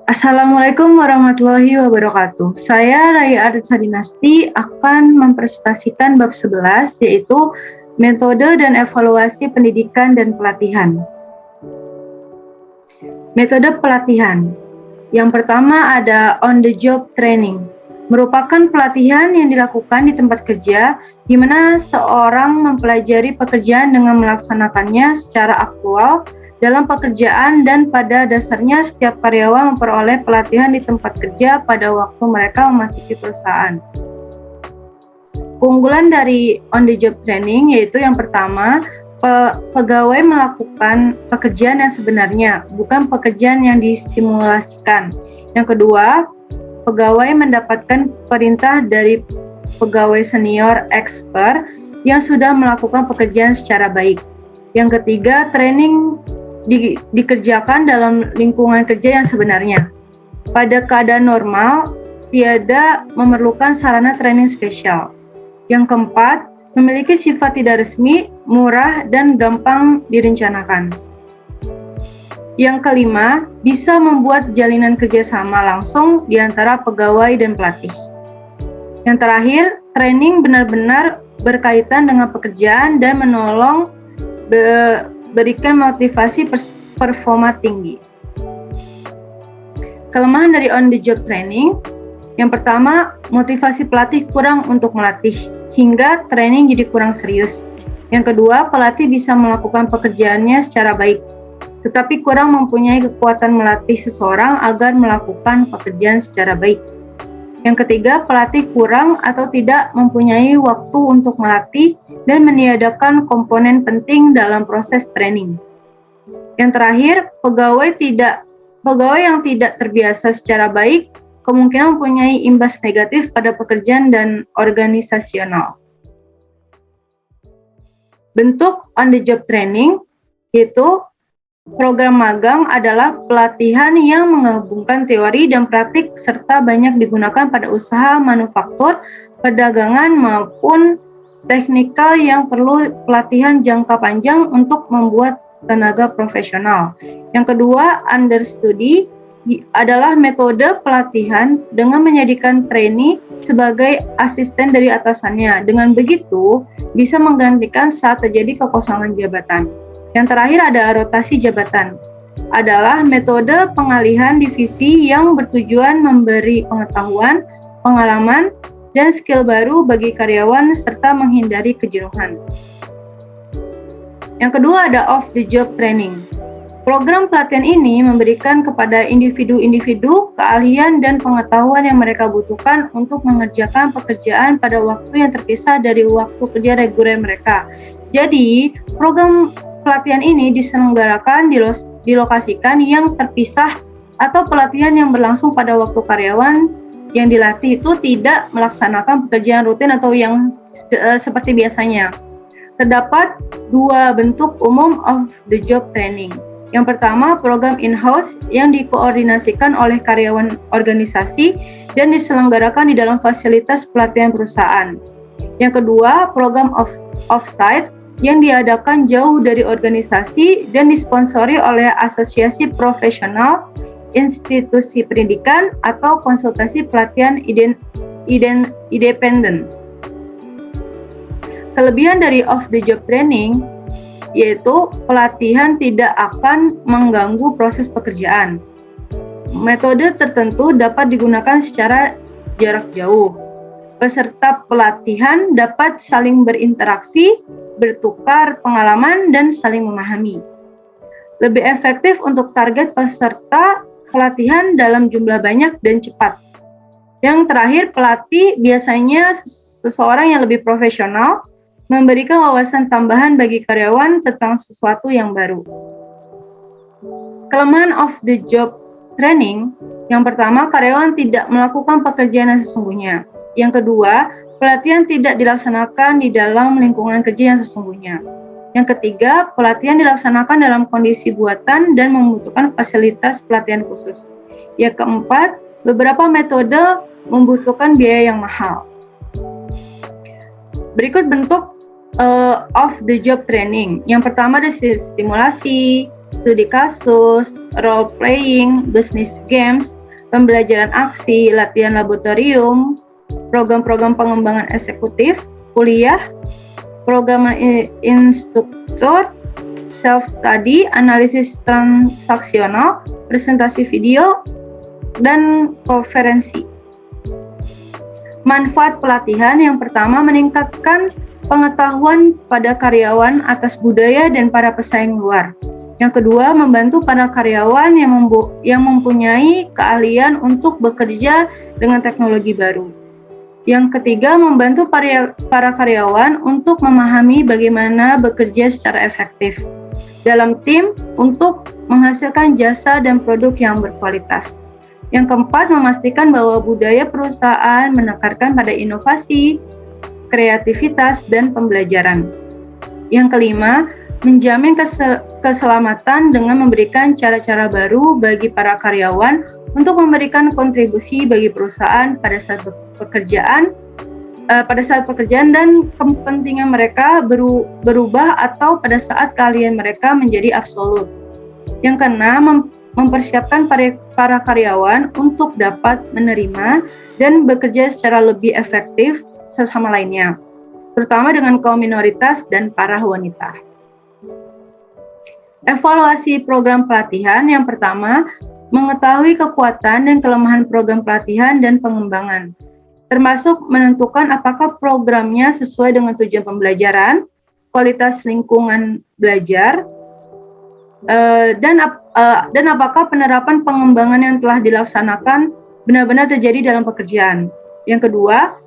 Assalamualaikum warahmatullahi wabarakatuh. Saya Raya Artsa Dinasti akan mempresentasikan bab 11 yaitu metode dan evaluasi pendidikan dan pelatihan. Metode pelatihan. Yang pertama ada on the job training. Merupakan pelatihan yang dilakukan di tempat kerja di mana seorang mempelajari pekerjaan dengan melaksanakannya secara aktual dalam pekerjaan, dan pada dasarnya setiap karyawan memperoleh pelatihan di tempat kerja pada waktu mereka memasuki perusahaan. Keunggulan dari on the job training yaitu yang pertama, pegawai melakukan pekerjaan yang sebenarnya, bukan pekerjaan yang disimulasikan. Yang kedua, pegawai mendapatkan perintah dari pegawai senior expert yang sudah melakukan pekerjaan secara baik. Yang ketiga, training dikerjakan dalam lingkungan kerja yang sebenarnya. Pada keadaan normal, tiada memerlukan sarana training spesial. Yang keempat, memiliki sifat tidak resmi, murah, dan gampang direncanakan. Yang kelima, bisa membuat jalinan kerjasama langsung di antara pegawai dan pelatih. Yang terakhir, training benar-benar berkaitan dengan pekerjaan dan menolong berikan motivasi performa tinggi. Kelemahan dari on the job training, yang pertama, motivasi pelatih kurang untuk melatih, hingga training jadi kurang serius. Yang kedua, pelatih bisa melakukan pekerjaannya secara baik, tetapi kurang mempunyai kekuatan melatih seseorang agar melakukan pekerjaan secara baik. Yang ketiga, pelatih kurang atau tidak mempunyai waktu untuk melatih dan meniadakan komponen penting dalam proses training. Yang terakhir, pegawai yang tidak terbiasa secara baik kemungkinan mempunyai imbas negatif pada pekerjaan dan organisasional. Bentuk on the job training yaitu program magang adalah pelatihan yang menggabungkan teori dan praktik serta banyak digunakan pada usaha manufaktur, perdagangan maupun teknikal yang perlu pelatihan jangka panjang untuk membuat tenaga profesional. Yang kedua, understudy adalah metode pelatihan dengan menjadikan trainee sebagai asisten dari atasannya. Dengan begitu, bisa menggantikan saat terjadi kekosongan jabatan. Yang terakhir ada rotasi jabatan. Adalah metode pengalihan divisi yang bertujuan memberi pengetahuan, pengalaman, dan skill baru bagi karyawan serta menghindari kejenuhan. Yang kedua ada off the job training. Program pelatihan ini memberikan kepada individu-individu keahlian dan pengetahuan yang mereka butuhkan untuk mengerjakan pekerjaan pada waktu yang terpisah dari waktu kerja reguler mereka. Jadi, program pelatihan ini diselenggarakan dilokasikan yang terpisah atau pelatihan yang berlangsung pada waktu karyawan yang dilatih itu tidak melaksanakan pekerjaan rutin atau yang seperti biasanya. Terdapat dua bentuk umum of the job training. Yang pertama, program in-house yang dikoordinasikan oleh karyawan organisasi dan diselenggarakan di dalam fasilitas pelatihan perusahaan. Yang kedua, program off-site yang diadakan jauh dari organisasi dan disponsori oleh asosiasi profesional, institusi pendidikan, atau konsultasi pelatihan independen. Kelebihan dari off-the-job training yaitu pelatihan tidak akan mengganggu proses pekerjaan. Metode tertentu dapat digunakan secara jarak jauh. Peserta pelatihan dapat saling berinteraksi, bertukar pengalaman, dan saling memahami. Lebih efektif untuk target peserta pelatihan dalam jumlah banyak dan cepat. Yang terakhir, pelatih biasanya seseorang yang lebih profesional, memberikan wawasan tambahan bagi karyawan tentang sesuatu yang baru. Kelemahan of the job training, yang pertama, karyawan tidak melakukan pekerjaan yang sesungguhnya. Yang kedua, pelatihan tidak dilaksanakan di dalam lingkungan kerja yang sesungguhnya. Yang ketiga, pelatihan dilaksanakan dalam kondisi buatan dan membutuhkan fasilitas pelatihan khusus. Yang keempat, beberapa metode membutuhkan biaya yang mahal. Berikut bentuk of the job training. Yang pertama ada stimulasi, studi kasus, role playing, business games, pembelajaran aksi, latihan laboratorium, program-program pengembangan eksekutif, kuliah, program instruktur, self-study, analisis transaksional, presentasi video, dan konferensi. Manfaat pelatihan yang pertama meningkatkan pengetahuan pada karyawan atas budaya dan para pesaing luar. Yang kedua, membantu para karyawan yang mempunyai keahlian untuk bekerja dengan teknologi baru. Yang ketiga, membantu para karyawan untuk memahami bagaimana bekerja secara efektif dalam tim untuk menghasilkan jasa dan produk yang berkualitas. Yang keempat, memastikan bahwa budaya perusahaan menekankan pada inovasi, kreativitas, dan pembelajaran. Yang kelima, menjamin keselamatan dengan memberikan cara-cara baru bagi para karyawan untuk memberikan kontribusi bagi perusahaan pada saat pekerjaan dan kepentingan mereka berubah atau pada saat keahlian mereka menjadi absolut. Yang keenam, mempersiapkan para karyawan untuk dapat menerima dan bekerja secara lebih efektif sesama lainnya, terutama dengan kaum minoritas dan para wanita. Evaluasi program pelatihan yang pertama, mengetahui kekuatan dan kelemahan program pelatihan dan pengembangan, termasuk menentukan apakah programnya sesuai dengan tujuan pembelajaran, kualitas lingkungan belajar, dan apakah penerapan pengembangan yang telah dilaksanakan benar-benar terjadi dalam pekerjaan. Yang kedua,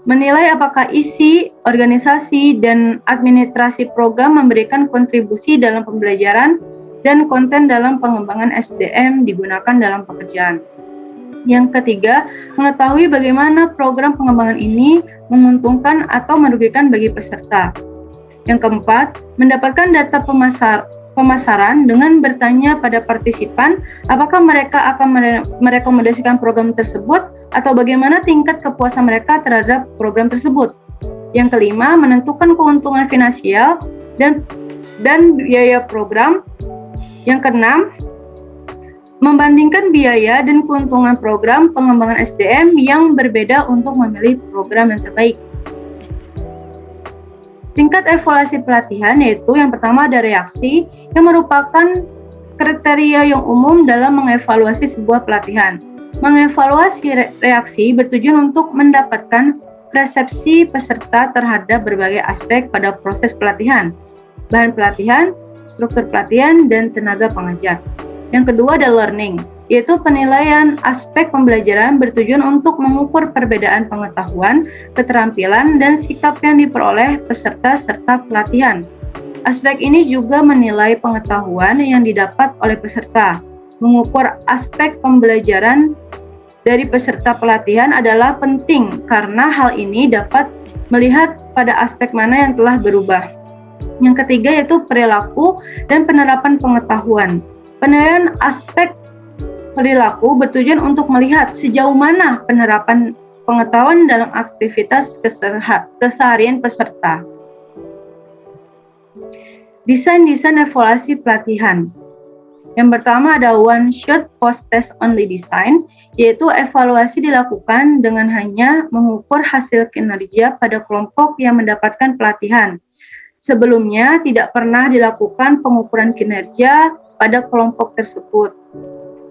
menilai apakah isi, organisasi, dan administrasi program memberikan kontribusi dalam pembelajaran dan konten dalam pengembangan SDM digunakan dalam pekerjaan. Yang ketiga, mengetahui bagaimana program pengembangan ini menguntungkan atau merugikan bagi peserta. Yang keempat, mendapatkan data pemasaran dengan bertanya pada partisipan apakah mereka akan merekomendasikan program tersebut atau bagaimana tingkat kepuasan mereka terhadap program tersebut. Yang kelima, menentukan keuntungan finansial dan biaya program. Yang keenam, membandingkan biaya dan keuntungan program pengembangan SDM yang berbeda untuk memilih program yang terbaik. Tingkat evaluasi pelatihan yaitu yang pertama ada reaksi yang merupakan kriteria yang umum dalam mengevaluasi sebuah pelatihan. Mengevaluasi reaksi bertujuan untuk mendapatkan persepsi peserta terhadap berbagai aspek pada proses pelatihan, bahan pelatihan, struktur pelatihan, dan tenaga pengajar. Yang kedua ada learning, yaitu penilaian aspek pembelajaran bertujuan untuk mengukur perbedaan pengetahuan, keterampilan, dan sikap yang diperoleh peserta serta pelatihan. Aspek ini juga menilai pengetahuan yang didapat oleh peserta. Mengukur aspek pembelajaran dari peserta pelatihan adalah penting karena hal ini dapat melihat pada aspek mana yang telah berubah. Yang ketiga yaitu perilaku dan penerapan pengetahuan. Penilaian aspek perilaku bertujuan untuk melihat sejauh mana penerapan pengetahuan dalam aktivitas keseharian peserta. Desain evaluasi pelatihan. Yang pertama ada one shot post test only design, yaitu evaluasi dilakukan dengan hanya mengukur hasil kinerja pada kelompok yang mendapatkan pelatihan. Sebelumnya tidak pernah dilakukan pengukuran kinerja pada kelompok tersebut.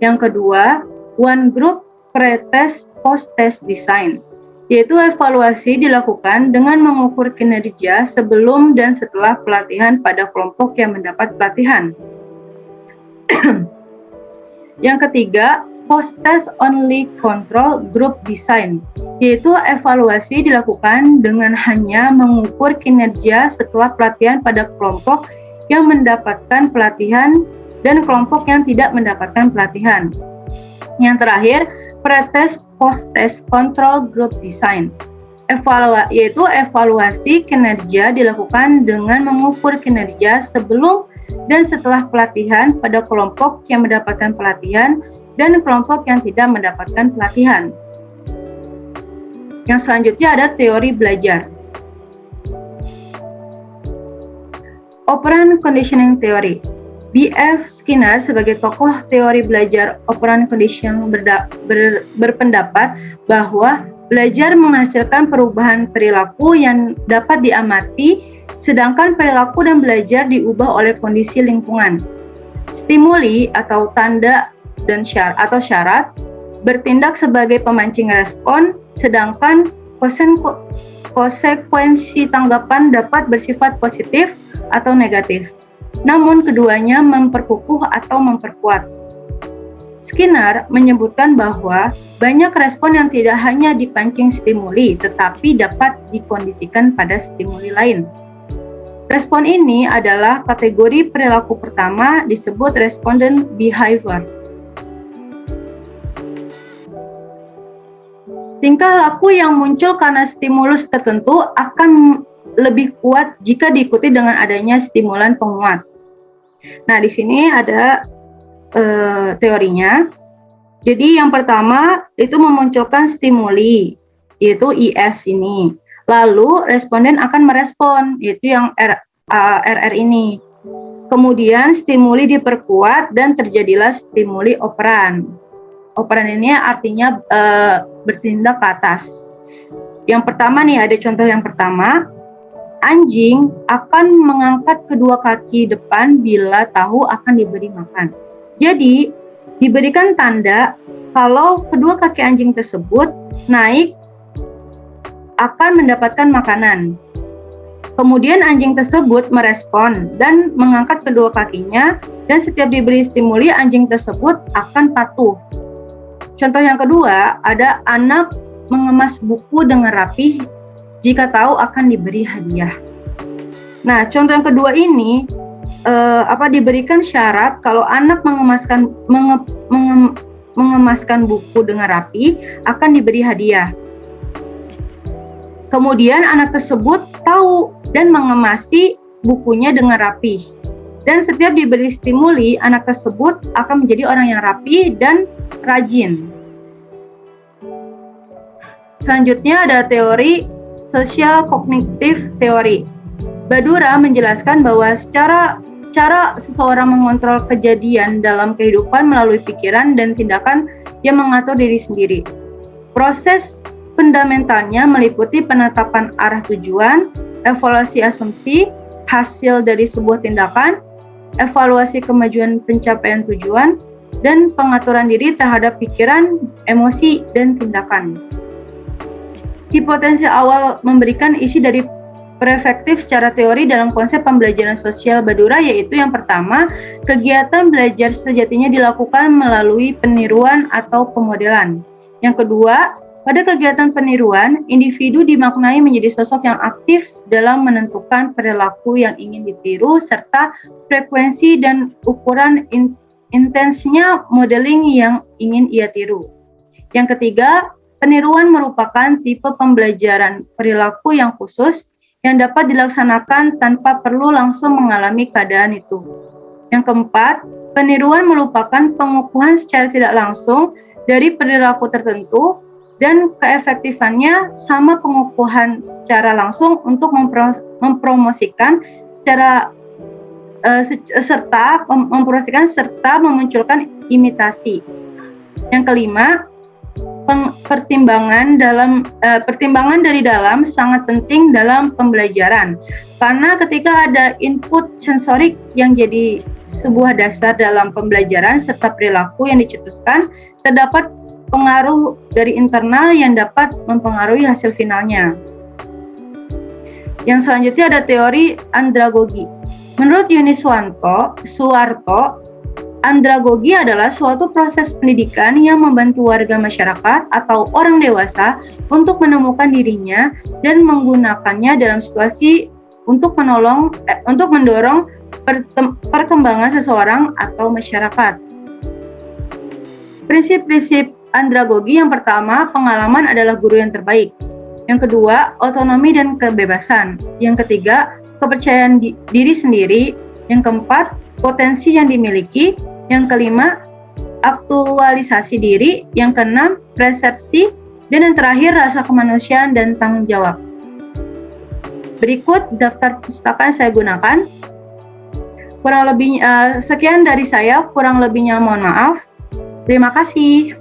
Yang kedua, one group pre-test post-test design, yaitu evaluasi dilakukan dengan mengukur kinerja sebelum dan setelah pelatihan pada kelompok yang mendapat pelatihan. Yang ketiga, post-test only control group design, yaitu evaluasi dilakukan dengan hanya mengukur kinerja setelah pelatihan pada kelompok yang mendapatkan pelatihan dan kelompok yang tidak mendapatkan pelatihan. Yang terakhir, pre-test post-test control group design, yaitu evaluasi kinerja dilakukan dengan mengukur kinerja sebelum dan setelah pelatihan pada kelompok yang mendapatkan pelatihan dan kelompok yang tidak mendapatkan pelatihan. Yang selanjutnya ada teori belajar. Operant conditioning theory. B.F. Skinner sebagai tokoh teori belajar operant conditioning berpendapat bahwa belajar menghasilkan perubahan perilaku yang dapat diamati, sedangkan perilaku dan belajar diubah oleh kondisi lingkungan. Stimuli atau tanda dan syarat bertindak sebagai pemancing respon, sedangkan konsekuensi tanggapan dapat bersifat positif atau negatif. Namun keduanya memperkukuh atau memperkuat. Skinner menyebutkan bahwa banyak respon yang tidak hanya dipancing stimuli, tetapi dapat dikondisikan pada stimuli lain. Respon ini adalah kategori perilaku pertama, disebut respondent behavior. Tingkah laku yang muncul karena stimulus tertentu akan lebih kuat jika diikuti dengan adanya stimulan penguat. Nah, di sini ada teorinya. Jadi yang pertama itu memunculkan stimuli, yaitu IS ini. Lalu responden akan merespon, yaitu yang RR ini. Kemudian stimuli diperkuat dan terjadilah stimuli operan. Operan ini artinya bertindak ke atas. Yang pertama nih, ada contoh yang pertama. Anjing akan mengangkat kedua kaki depan bila tahu akan diberi makan. Jadi, diberikan tanda kalau kedua kaki anjing tersebut naik akan mendapatkan makanan. Kemudian anjing tersebut merespon dan mengangkat kedua kakinya, dan setiap diberi stimuli anjing tersebut akan patuh. Contoh yang kedua, ada anak mengemas buku dengan rapih jika tahu akan diberi hadiah. Nah, contoh yang kedua ini diberikan syarat kalau anak mengemaskan buku dengan rapi akan diberi hadiah. Kemudian anak tersebut tahu dan mengemasi bukunya dengan rapi. Dan setiap diberi stimuli, anak tersebut akan menjadi orang yang rapi dan rajin. Selanjutnya ada teori Social Cognitive Theory. Badura menjelaskan bahwa cara seseorang mengontrol kejadian dalam kehidupan melalui pikiran dan tindakan yang mengatur diri sendiri. Proses fundamentalnya meliputi penetapan arah tujuan, evaluasi asumsi, hasil dari sebuah tindakan, evaluasi kemajuan pencapaian tujuan, dan pengaturan diri terhadap pikiran, emosi, dan tindakan. Hipotesis awal memberikan isi dari perspektif secara teori dalam konsep pembelajaran sosial Badura, yaitu yang pertama, kegiatan belajar sejatinya dilakukan melalui peniruan atau pemodelan. Yang kedua, pada kegiatan peniruan, individu dimaknai menjadi sosok yang aktif dalam menentukan perilaku yang ingin ditiru serta frekuensi dan ukuran intensnya modeling yang ingin ia tiru. Yang ketiga, peniruan merupakan tipe pembelajaran perilaku yang khusus yang dapat dilaksanakan tanpa perlu langsung mengalami keadaan itu. Yang keempat, peniruan merupakan pengukuhan secara tidak langsung dari perilaku tertentu dan keefektifannya sama pengukuhan secara langsung untuk mempromosikan serta memunculkan imitasi. Yang kelima, pertimbangan dari dalam sangat penting dalam pembelajaran, karena ketika ada input sensorik yang jadi sebuah dasar dalam pembelajaran serta perilaku yang dicetuskan, terdapat pengaruh dari internal yang dapat mempengaruhi hasil finalnya. Yang selanjutnya ada teori andragogi. Menurut Yuni Suwarto, andragogi adalah suatu proses pendidikan yang membantu warga masyarakat atau orang dewasa untuk menemukan dirinya dan menggunakannya dalam situasi untuk mendorong perkembangan seseorang atau masyarakat. Prinsip-prinsip andragogi yang pertama, pengalaman adalah guru yang terbaik. Yang kedua, otonomi dan kebebasan. Yang ketiga, kepercayaan diri sendiri. Yang keempat, potensi yang dimiliki. Yang kelima, aktualisasi diri. Yang keenam, persepsi. Dan yang terakhir, rasa kemanusiaan dan tanggung jawab. Berikut daftar pustaka yang saya gunakan. Sekian dari saya, kurang lebihnya mohon maaf. Terima kasih.